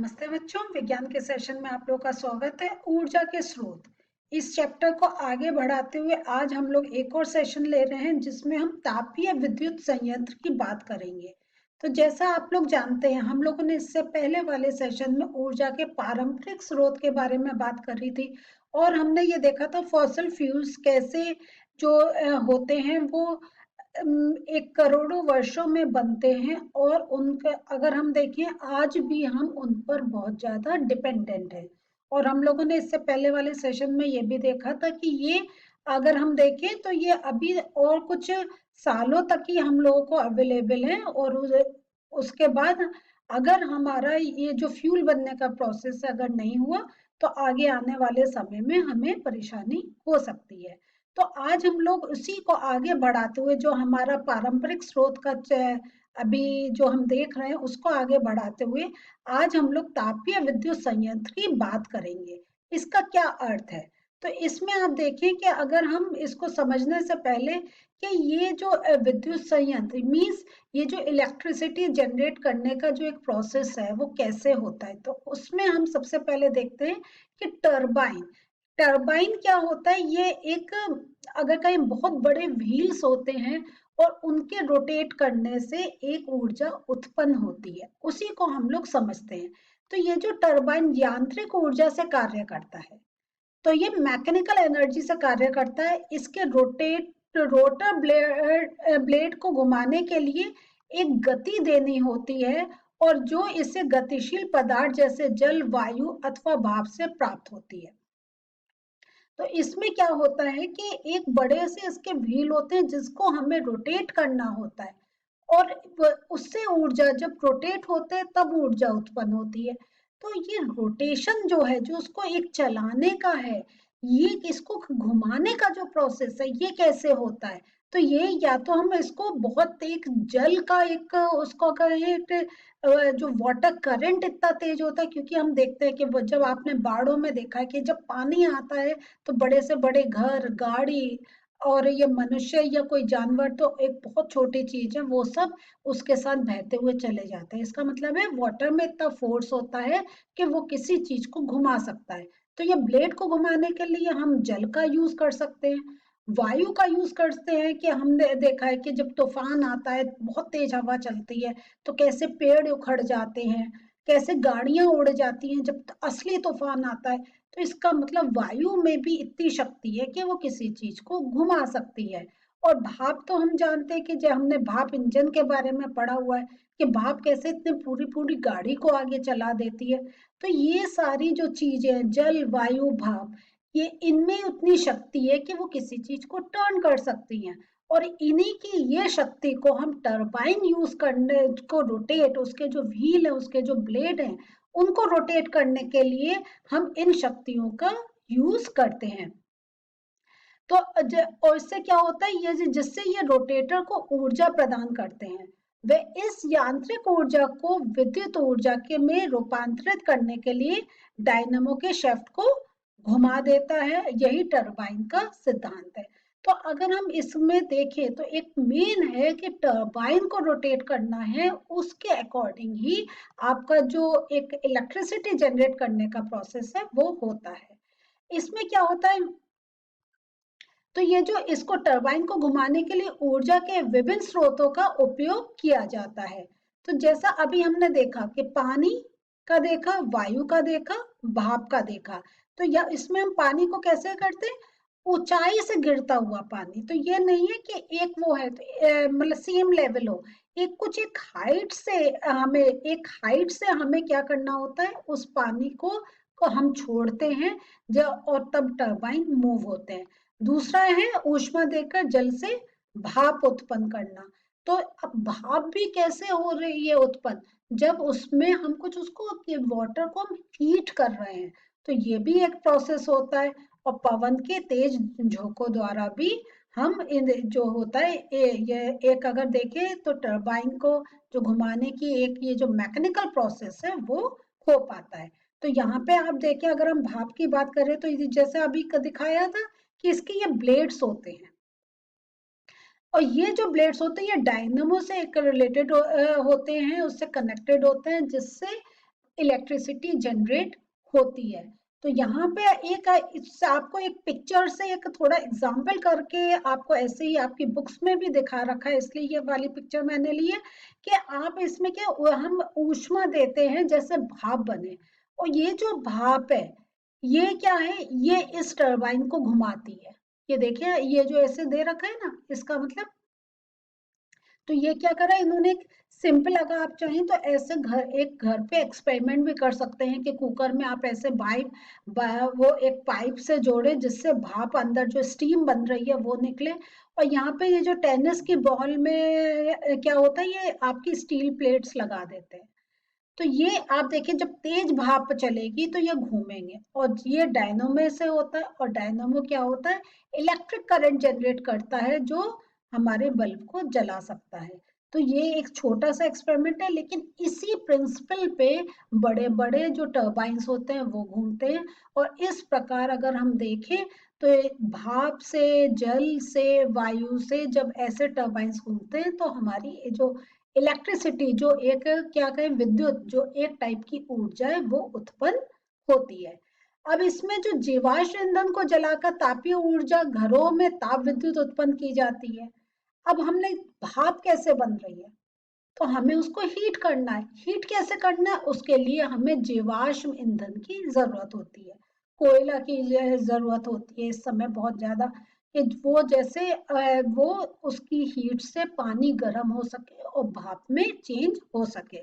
नमस्ते बच्चों, विज्ञान के सेशन में आप लोग का स्वागत है। ऊर्जा के स्रोत इस चैप्टर को आगे बढ़ाते हुए आज हम लोग एक और सेशन ले रहे हैं जिसमें हम तापीय विद्युत संयंत्र की बात करेंगे। तो जैसा आप लोग जानते हैं, हम लोगों ने इससे पहले वाले सेशन में ऊर्जा के पारंपरिक स्रोत के बारे में बात करी थी और हमने ये देखा था फॉसिल फ्यूल्स कैसे जो होते हैं वो एक करोड़ों वर्षों में बनते हैं और उनके अगर हम देखें आज भी हम उन पर बहुत ज्यादा डिपेंडेंट है। और हम लोगों ने इससे पहले वाले सेशन में ये भी देखा था कि ये अगर हम देखें तो ये अभी और कुछ सालों तक ही हम लोगों को अवेलेबल है और उसके बाद अगर हमारा ये जो फ्यूल बनने का प्रोसेस अगर नहीं हुआ तो आगे आने वाले समय में हमें परेशानी हो सकती है। तो आज हम लोग उसी को आगे बढ़ाते हुए जो हमारा पारंपरिक स्रोत का अभी जो हम देख रहे हैं उसको आगे बढ़ाते हुए आज हम लोग तापीय विद्युत संयंत्र की बात करेंगे। इसका क्या अर्थ है? तो इसमें आप देखें कि अगर हम इसको समझने से पहले कि ये जो विद्युत संयंत्र मीन्स ये जो इलेक्ट्रिसिटी जनरेट करने का जो एक प्रोसेस है वो कैसे होता है, तो उसमें हम सबसे पहले देखते हैं कि टरबाइन टरबाइन क्या होता है। ये एक अगर कहीं बहुत बड़े व्हील्स होते हैं और उनके रोटेट करने से एक ऊर्जा उत्पन्न होती है, उसी को हम लोग समझते हैं। तो ये जो टरबाइन यांत्रिक ऊर्जा से कार्य करता है, तो ये मैकेनिकल एनर्जी से कार्य करता है। इसके रोटर ब्लेड को घुमाने के लिए एक गति देनी होती है और जो इसे गतिशील पदार्थ जैसे जल, वायु अथवा भाप से प्राप्त होती है। तो इसमें क्या होता है कि एक बड़े से इसके व्हील होते हैं जिसको हमें रोटेट करना होता है और उससे ऊर्जा जब रोटेट होते हैं तब ऊर्जा उत्पन्न होती है। तो ये रोटेशन जो है जो उसको एक चलाने का है, ये इसको घुमाने का जो प्रोसेस है ये कैसे होता है? तो ये या तो हम इसको बहुत एक जल का एक उसको कहें जो वाटर करंट इतना तेज होता है, क्योंकि हम देखते हैं कि वो जब आपने बाढ़ों में देखा है कि जब पानी आता है तो बड़े से बड़े घर, गाड़ी और ये मनुष्य या कोई जानवर तो एक बहुत छोटी चीज है, वो सब उसके साथ बहते हुए चले जाते हैं। इसका मतलब है वाटर में इतना फोर्स होता है कि वो किसी चीज को घुमा सकता है। तो ये ब्लेड को घुमाने के लिए हम जल का यूज कर सकते हैं, वायु का यूज करते हैं कि हमने देखा है कि जब तूफान आता है, बहुत तेज हवा चलती है, तो कैसे पेड़ उखड़ जाते हैं, कैसे गाड़ियां उड़ जाती हैं जब असली तूफान आता है। तो इसका मतलब वायु में भी इतनी शक्ति है कि वो किसी चीज को घुमा सकती है। और भाप तो हम जानते हैं कि जो हमने भाप इंजन के बारे में पढ़ा हुआ है कि भाप कैसे इतनी पूरी पूरी गाड़ी को आगे चला देती है। तो ये सारी जो चीजें जल, वायु, भाप, ये इनमें उतनी शक्ति है कि वो किसी चीज को टर्न कर सकती हैं। और इन्हीं की ये शक्ति को हम टरबाइन यूज करने को रोटेट, उसके जो व्हील है, उसके जो ब्लेड हैं, उनको रोटेट करने के लिए हम इन शक्तियों का यूज करते हैं। तो और इससे क्या होता है, ये जिससे ये रोटेटर को ऊर्जा प्रदान करते हैं, वे इस यांत्रिक ऊर्जा को विद्युत ऊर्जा के में रूपांतरित करने के लिए डायनामो के शाफ्ट को घुमा देता है। यही टरबाइन का सिद्धांत है। तो अगर हम इसमें देखें तो एक मेन है कि टरबाइन को रोटेट करना है, उसके अकॉर्डिंग ही आपका जो एक इलेक्ट्रिसिटी जनरेट करने का प्रोसेस है वो होता है। इसमें क्या होता है, तो ये जो इसको टरबाइन को घुमाने के लिए ऊर्जा के विभिन्न स्रोतों का उपयोग किया जाता है। तो जैसा अभी हमने देखा कि पानी का देखा, वायु का देखा, भाप का देखा। तो या इसमें हम पानी को कैसे करते हैं, ऊंचाई से गिरता हुआ पानी। तो ये नहीं है कि एक वो है तो मतलब सेम लेवल हो, एक कुछ एक हाइट से हमें क्या करना होता है, उस पानी को हम छोड़ते हैं जो, और तब टरबाइन मूव होते हैं। दूसरा है ऊष्मा देकर जल से भाप उत्पन्न करना। तो अब भाप भी कैसे हो रही है उत्पन्न, जब उसमें हम कुछ उसको वाटर को हम हीट कर रहे हैं, तो ये भी एक प्रोसेस होता है। और पवन के तेज झोंकों द्वारा भी हम इन जो होता है ये एक अगर देखें तो टरबाइन को जो घुमाने की एक ये जो मैकेनिकल प्रोसेस है वो हो पाता है। तो यहाँ पे आप देखें, अगर हम भाप की बात करें तो जैसे अभी दिखाया था कि इसके ये ब्लेड्स होते हैं, और ये जो ब्लेड्स होते हैं ये डायनेमो से एक रिलेटेड होते हैं, उससे कनेक्टेड होते हैं, जिससे इलेक्ट्रिसिटी जनरेट होती है। तो यहाँ पे आपको एक पिक्चर से एक थोड़ा एग्जाम्पल करके आपको ऐसे ही आपकी बुक्स में भी दिखा रखा है, इसलिए ये वाली पिक्चर मैंने ली है कि आप इसमें क्या हम ऊष्मा देते हैं जैसे भाप बने, और ये जो भाप है ये क्या है, ये इस टरबाइन को घुमाती है। ये देखिए ये जो ऐसे दे रखा है ना, इसका मतलब तो ये क्या करा इन्होंने एक सिंपल, अगर आप चाहें तो ऐसे एक घर पे एक्सपेरिमेंट भी कर सकते हैं कि कुकर में आप ऐसे वो एक पाइप से जोड़े जिससे भाप अंदर जो स्टीम बन रही है वो निकले। और यहाँ पे ये जो टेनिस की बॉल में क्या होता है, ये आपकी स्टील प्लेट्स लगा देते हैं। तो ये आप देखिए जब तेज भाप चलेगी तो ये घूमेंगे, और ये डायनोमो से होता है, और डायनोमो क्या होता है, इलेक्ट्रिक करंट जनरेट करता है जो हमारे बल्ब को जला सकता है। तो ये एक छोटा सा एक्सपेरिमेंट है, लेकिन इसी प्रिंसिपल पे बड़े बड़े जो टर्बाइंस होते हैं वो घूमते हैं। और इस प्रकार अगर हम देखें तो भाप से, जल से, वायु से जब ऐसे टर्बाइंस घूमते हैं तो हमारी जो इलेक्ट्रिसिटी, जो एक क्या कहें विद्युत, जो एक टाइप की ऊर्जा है वो उत्पन्न होती है। अब इसमें जो जीवाश्म ईंधन को जलाकर तापीय ऊर्जा घरों में ताप विद्युत उत्पन्न की जाती है। अब हमने भाप कैसे बन रही है, तो हमें उसको हीट करना है। हीट कैसे करना है, उसके लिए हमें जीवाश्म ईंधन की जरूरत होती है, कोयला की जरूरत होती है इस समय बहुत ज्यादा, कि वो जैसे वो उसकी हीट से पानी गर्म हो सके और भाप में चेंज हो सके।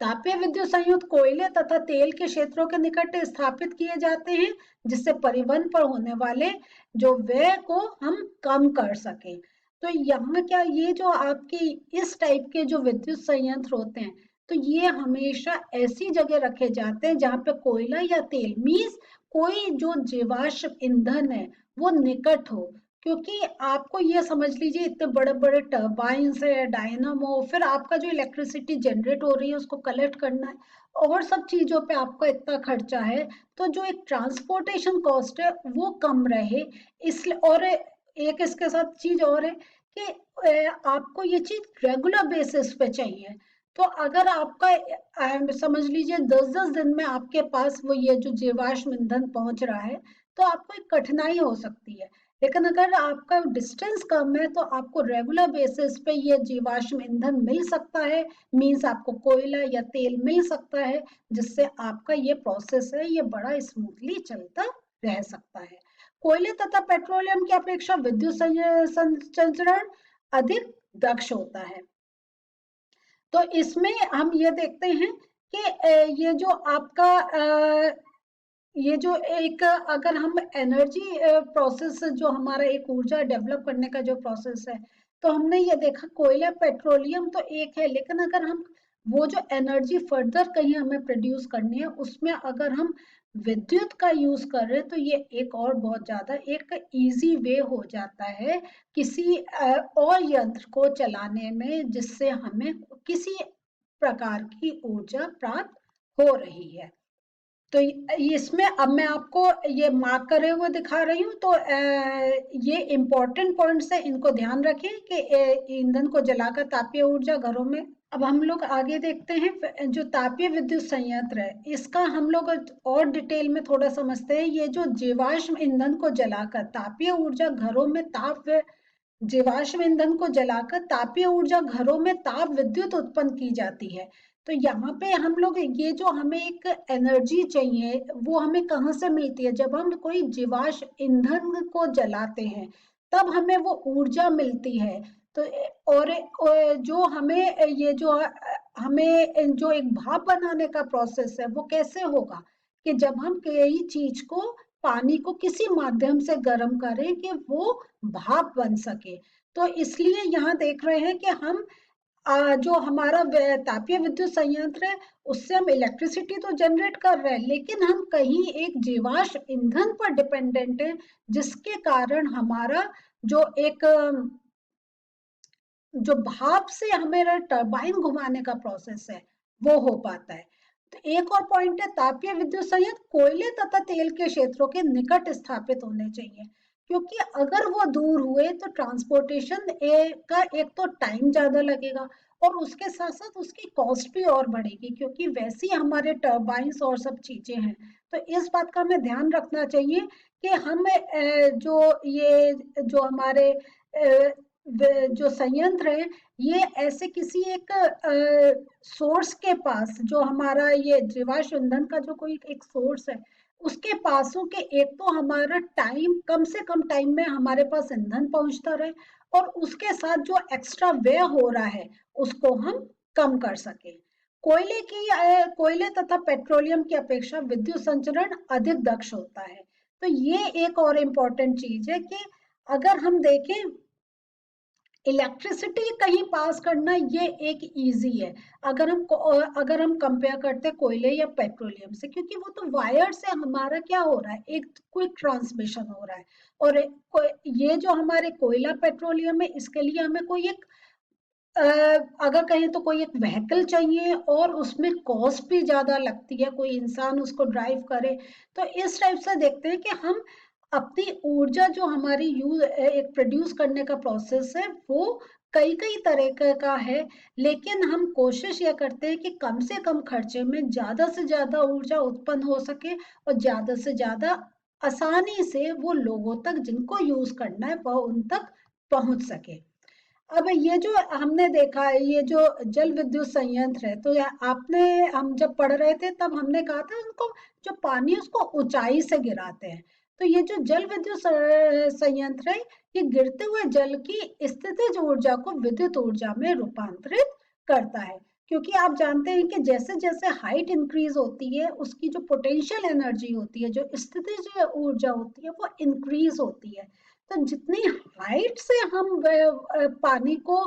तापीय विद्युत संयुक्त कोयले तथा तेल के क्षेत्रों के निकट स्थापित किए जाते हैं, जिससे परिवहन पर होने वाले जो व्यय को हम कम कर सकें। तो यहाँ क्या, ये जो आपकी इस टाइप के जो विद्युत संयंत्र होते हैं, तो ये हमेशा ऐसी जगह रखे जाते हैं जहाँ पे कोयला या तेल मीन्स कोई जो जीवाश्म ईंधन है वो निकट हो। क्योंकि आपको ये समझ लीजिए इतने बड़े बड़े टर्बाइंस है, डायनामो, फिर आपका जो इलेक्ट्रिसिटी जनरेट हो रही है उसको कलेक्ट करना है और सब चीजों पे आपका इतना खर्चा है, तो जो एक ट्रांसपोर्टेशन कॉस्ट है वो कम रहे। इसलिए और एक इसके साथ चीज और है कि आपको ये चीज रेगुलर बेसिस पे चाहिए। तो अगर आपका समझ लीजिए 10-10 दिन में आपके पास वो ये जो जीवाश्म ईंधन पहुंच रहा है, तो आपको एक कठिनाई हो सकती है। लेकिन अगर आपका डिस्टेंस कम है तो आपको रेगुलर बेसिस पे ये जीवाश्म ईंधन मिल सकता है, मीन्स आपको कोयला या तेल मिल सकता है, जिससे आपका ये प्रोसेस है ये बड़ा स्मूथली चलता रह सकता है। कोयले तथा पेट्रोलियम की अपेक्षा विद्युत संचरण अधिक दक्ष होता है। तो इसमें हम ये देखते हैं कि ये जो आपका ये जो एक अगर हम एनर्जी प्रोसेस, जो हमारा एक ऊर्जा डेवलप करने का जो प्रोसेस है, तो हमने ये देखा कोयला पेट्रोलियम तो एक है, लेकिन अगर हम वो जो एनर्जी फर्दर कहीं हमें प्रोड्यूस करनी है उसमें अगर हम विद्युत का यूज कर रहे हैं तो ये एक और बहुत ज्यादा एक इजी वे हो जाता है किसी और यंत्र को चलाने में, जिससे हमें किसी प्रकार की ऊर्जा प्राप्त हो रही है। तो इसमें अब मैं आपको ये मार्क करे हुए दिखा रही हूँ, तो ये इम्पोर्टेंट पॉइंट्स है, इनको ध्यान रखें कि ईंधन को जलाकर तापीय ऊर्जा घरों में। अब हम लोग आगे देखते हैं जो तापीय विद्युत संयंत्र है, इसका हम लोग और डिटेल में थोड़ा समझते हैं। ये जो जीवाश्म ईंधन को जलाकर तापीय ऊर्जा घरों में जीवाश्म ईंधन को जलाकर तापीय ऊर्जा घरों में ताप विद्युत उत्पन्न की जाती है। तो यहाँ पे हम लोग ये जो हमें एक एनर्जी चाहिए वो हमें कहाँ से मिलती है, जब हम कोई जीवाश्म ईंधन को जलाते हैं तब हमें वो ऊर्जा मिलती है। तो और जो हमें ये जो हमें जो एक भाप बनाने का प्रोसेस है वो कैसे होगा, कि जब हम कई चीज को, पानी को किसी माध्यम से गर्म करें कि वो भाप बन सके। तो इसलिए यहाँ देख रहे हैं कि हम जो हमारा तापीय विद्युत संयंत्र है उससे हम इलेक्ट्रिसिटी तो जनरेट कर रहे हैं, लेकिन हम कहीं एक जीवाश्म ईंधन पर डिपेंडेंट है, जिसके कारण हमारा जो एक जो भाप से हमारा टरबाइन घुमाने का प्रोसेस है वो हो पाता है। तो एक और पॉइंट है, तापीय विद्युत संयंत्र कोयले तथा तेल के क्षेत्रों के निकट स्थापित होने चाहिए, क्योंकि अगर वो दूर हुए तो ट्रांसपोर्टेशन का एक तो टाइम ज्यादा लगेगा, और उसके साथ साथ उसकी कॉस्ट भी और बढ़ेगी, क्योंकि वैसी हमारे टर्बाइंस और सब चीजें हैं। तो इस बात का हमें ध्यान रखना चाहिए कि हम जो हमारे जो संयंत्र है, ये ऐसे किसी एक सोर्स के पास, जो हमारा ये जीवाश्म ईंधन का जो कोई एक सोर्स है, उसके पास हो के एक तो हमारा टाइम, कम से कम टाइम में हमारे पास ईंधन पहुंचता रहे, और उसके साथ जो एक्स्ट्रा व्यय हो रहा है उसको हम कम कर सके। कोयले तथा पेट्रोलियम की अपेक्षा विद्युत संचरण अधिक दक्ष होता है। तो ये एक और इम्पोर्टेंट चीज है कि अगर हम देखें, इलेक्ट्रिसिटी कहीं पास करना ये एक इजी है, अगर हम कंपेयर करते हैं कोयले या पेट्रोलियम से, क्योंकि वो तो वायर से हमारा क्या हो रहा है, एक क्विक ट्रांसमिशन हो रहा है। और ये जो हमारे कोयला पेट्रोलियम है, इसके लिए हमें कोई एक अगर कहें तो कोई एक व्हीकल चाहिए, और उसमें कॉस्ट भी ज्यादा लगती है, कोई इंसान उसको ड्राइव करे। तो इस टाइप से देखते हैं कि हम अपनी ऊर्जा जो हमारी यूज एक प्रोड्यूस करने का प्रोसेस है, वो कई कई तरह का है, लेकिन हम कोशिश ये करते हैं कि कम से कम खर्चे में ज्यादा से ज्यादा ऊर्जा उत्पन्न हो सके, और ज्यादा से ज्यादा आसानी से वो लोगों तक जिनको यूज करना है वह उन तक पहुंच सके। अब ये जो हमने देखा है, ये जो जल विद्युत संयंत्र है, तो आपने, हम जब पढ़ रहे थे तब हमने कहा था उनको, जो पानी उसको ऊंचाई से गिराते हैं। तो ये जो जल विद्युत संयंत्र है, ये गिरते हुए जल की स्थितिज ऊर्जा को विद्युत ऊर्जा में रूपांतरित करता है। क्योंकि आप जानते हैं कि जैसे जैसे हाइट इंक्रीज होती है, उसकी जो पोटेंशियल एनर्जी होती है, जो स्थितिज ऊर्जा होती है, वो इंक्रीज होती है। तो जितनी हाइट से हम पानी को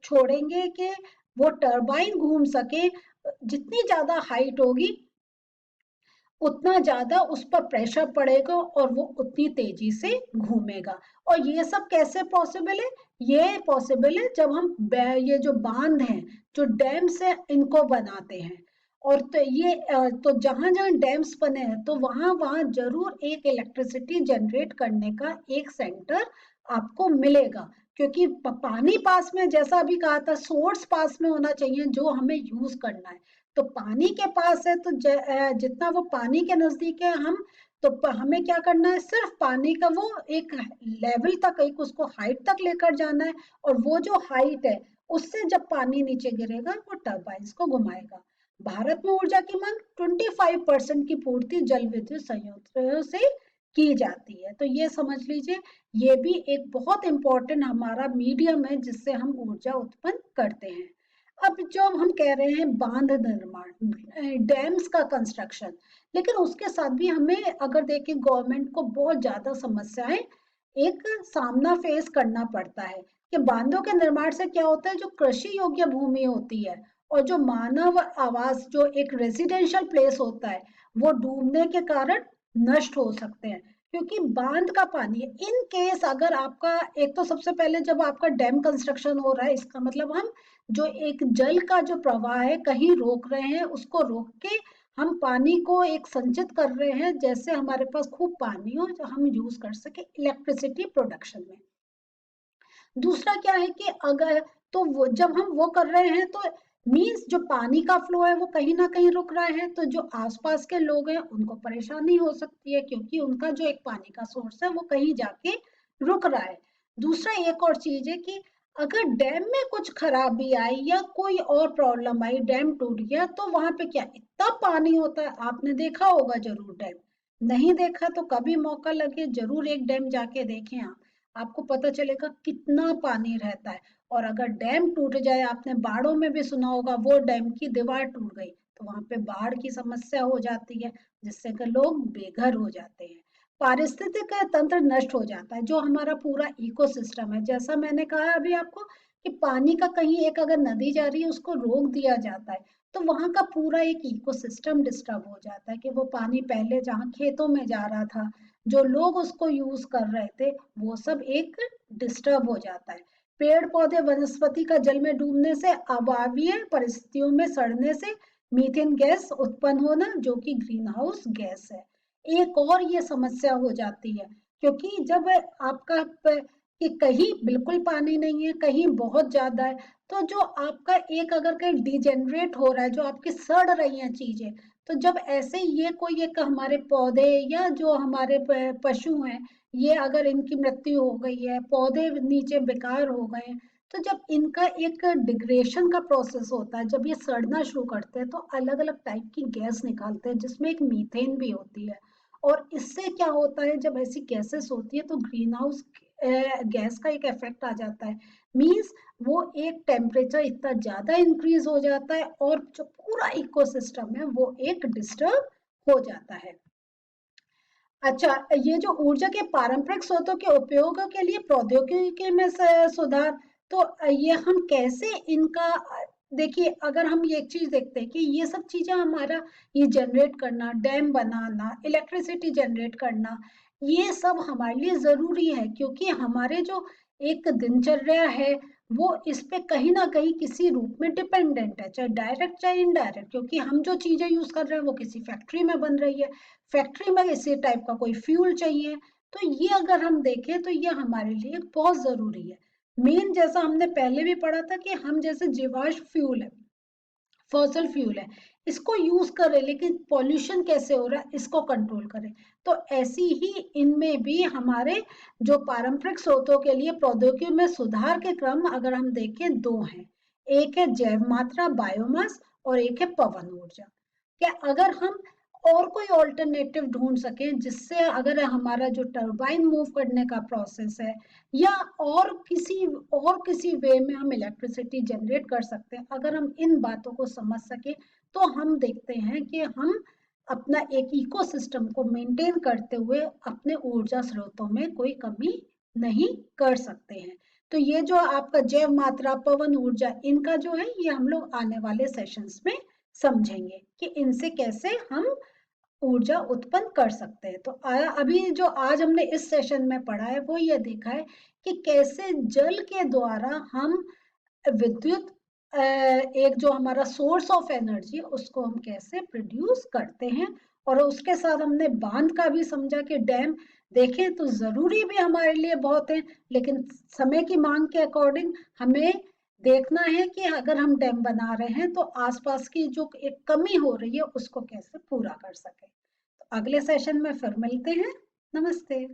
छोड़ेंगे कि वो टरबाइन घूम सके, जितनी ज्यादा हाइट होगी उतना ज्यादा उस पर प्रेशर पड़ेगा, और वो उतनी तेजी से घूमेगा। और ये सब कैसे पॉसिबल है? ये पॉसिबल है जब हम ये जो बांध हैं, जो डैम्स है, इनको बनाते हैं। और तो ये तो जहां जहां डैम्स बने हैं, तो वहां वहां जरूर एक इलेक्ट्रिसिटी जनरेट करने का एक सेंटर आपको मिलेगा, क्योंकि पानी पास में, जैसा अभी कहा था, सोर्स पास में होना चाहिए जो हमें यूज करना है। तो पानी के पास है, तो जितना वो पानी के नजदीक है हम, तो हमें क्या करना है, सिर्फ पानी का वो एक लेवल तक, एक उसको हाइट तक लेकर जाना है, और वो जो हाइट है उससे जब पानी नीचे गिरेगा, वो टरबाइंस को घुमाएगा। भारत में ऊर्जा की मांग 25% की पूर्ति जल विद्युत संयंत्रों से की जाती है। तो ये समझ लीजिए, ये भी एक बहुत इंपॉर्टेंट हमारा मीडियम है जिससे हम ऊर्जा उत्पन्न करते हैं। अब जो हम कह रहे हैं बांध निर्माण, डैम्स का कंस्ट्रक्शन, लेकिन उसके साथ भी हमें अगर देखें, गवर्नमेंट को बहुत ज्यादा समस्याएं एक सामना फेस करना पड़ता है। कि बांधों के निर्माण से क्या होता है, जो कृषि योग्य भूमि होती है और जो मानव आवास, जो एक रेजिडेंशियल प्लेस होता है, वो डूबने के कारण नष्ट हो सकते हैं। क्योंकि बांध का पानी, इन केस अगर आपका, एक तो सबसे पहले जब आपका डैम कंस्ट्रक्शन हो रहा है, इसका मतलब हम जो एक जल का जो प्रवाह है कहीं रोक रहे हैं, उसको रोक के हम पानी को एक संचित कर रहे हैं, जैसे हमारे पास खूब पानी हो जो हम यूज कर सके इलेक्ट्रिसिटी प्रोडक्शन में। दूसरा क्या है कि अगर, तो वो जब हम वो कर रहे हैं, तो मीन्स जो पानी का फ्लो है वो कहीं ना कहीं रुक रहा है, तो जो आसपास के लोग हैं उनको परेशानी हो सकती है, क्योंकि उनका जो एक पानी का सोर्स है वो कहीं जाके रुक रहा है। दूसरा एक और चीज है कि अगर डैम में कुछ खराबी आई या कोई और प्रॉब्लम आई, डैम टूट गया, तो वहां पे क्या इतना पानी होता है, आपने देखा होगा जरूर डैम, नहीं देखा तो कभी मौका लगे जरूर एक डैम जाके देखें आप, आपको पता चलेगा कितना पानी रहता है। और अगर डैम टूट जाए, आपने बाढ़ों में भी सुना होगा, वो डैम की दीवार टूट गई, तो वहां पे बाढ़ की समस्या हो जाती है, जिससे कि लोग बेघर हो जाते हैं, पारिस्थितिक तंत्र नष्ट हो जाता है, जो हमारा पूरा इकोसिस्टम है। जैसा मैंने कहा अभी आपको कि पानी का कहीं एक अगर नदी जा रही है, उसको रोक दिया जाता है, तो वहां का पूरा एक इकोसिस्टम डिस्टर्ब हो जाता है, कि वो पानी पहले जहाँ खेतों में जा रहा था, जो लोग उसको यूज कर रहे थे, वो सब एक डिस्टर्ब हो जाता है। पेड़ पौधे वनस्पति का जल में डूबने से, अवायवीय परिस्थितियों में सड़ने से मीथेन गैस उत्पन्न होना, जो कि ग्रीन हाउस गैस है। एक और ये समस्या हो जाती है, क्योंकि जब आपका कि कहीं बिल्कुल पानी नहीं है, कहीं बहुत ज्यादा है। तो जो आपका एक अगर कहीं डिजेनरेट हो रहा है, जो आपकी सड़ रही हैं चीजें, तो जब ऐसे ये कोई एक हमारे पौधे या जो हमारे पशु हैं, ये अगर इनकी मृत्यु हो गई है, पौधे नीचे बेकार हो गए हैं, तो जब इनका एक डिग्रेडेशन का प्रोसेस होता है, जब ये सड़ना शुरू करते हैं, तो अलग अलग टाइप की गैस निकालते हैं, जिसमें एक मीथेन भी होती है। और इससे क्या होता है, जब ऐसी गैसेस होती है तो ग्रीन हाउस गैस का एक इफेक्ट आ जाता है। मींस वो एक टेम्परेचर इतना ज्यादा इंक्रीज हो जाता है और जो पूरा इकोसिस्टम है वो एक डिस्टर्ब हो जाता है। अच्छा, ये जो ऊर्जा के पारंपरिक स्रोतों के उपयोग के लिए प्रौद्योगिकी में सुधार, तो ये हम कैसे इनका देखिए, अगर हम ये एक चीज देखते हैं कि ये सब चीजें हमारा ये जनरेट करना, डैम बनाना, इलेक्ट्रिसिटी जनरेट करना, ये सब हमारे लिए जरूरी है, क्योंकि हमारे जो एक दिनचर्या है वो इस पे कहीं ना कहीं किसी रूप में डिपेंडेंट है, चाहे डायरेक्ट चाहे इनडायरेक्ट, क्योंकि हम जो चीजें यूज कर रहे हैं वो किसी फैक्ट्री में बन रही है, फैक्ट्री में इसी टाइप का कोई फ्यूल चाहिए। तो ये अगर हम देखें तो ये हमारे लिए बहुत जरूरी है। मेन जैसा हमने पहले भी पढ़ा था कि हम जैसे जीवाश्म फ्यूल है, फॉसल फ्यूल है, इसको यूज करें, लेकिन पॉल्यूशन कैसे हो रहा है इसको कंट्रोल करें। तो ऐसी ही इनमें भी हमारे जो पारंपरिक स्रोतों के लिए प्रौद्योगिकी में सुधार के क्रम अगर हम देखें, दो हैं। एक है जैव मात्रा बायोमास और एक है पवन ऊर्जा। क्या अगर हम और कोई ऑल्टरनेटिव ढूंढ सके जिससे अगर हमारा जो टरबाइन मूव करने का प्रोसेस है या और किसी वे में हम इलेक्ट्रिसिटी जनरेट कर सकते हैं, अगर हम इन बातों को समझ सके, तो हम देखते हैं कि हम अपना एक इकोसिस्टम को मेंटेन करते हुए अपने ऊर्जा स्रोतों में कोई कमी नहीं कर सकते हैं। तो ये जो आपका जैव मात्रा पवन ऊर्जा, इनका जो है ये हम लोग आने वाले सेशंस में समझेंगे कि इनसे कैसे हम ऊर्जा उत्पन्न कर सकते हैं। तो अभी जो आज हमने इस सेशन में पढ़ा है वो ये देखा है कि कैसे जल के द्वारा हम विद्युत एक जो हमारा सोर्स ऑफ एनर्जी उसको हम कैसे प्रोड्यूस करते हैं। और उसके साथ हमने बांध का भी समझा कि डैम देखें तो जरूरी भी हमारे लिए बहुत है, लेकिन समय की मांग के अकॉर्डिंग हमें देखना है कि अगर हम डैम बना रहे हैं तो आसपास की जो एक कमी हो रही है उसको कैसे पूरा कर सके। तो अगले सेशन में फिर मिलते हैं। नमस्ते।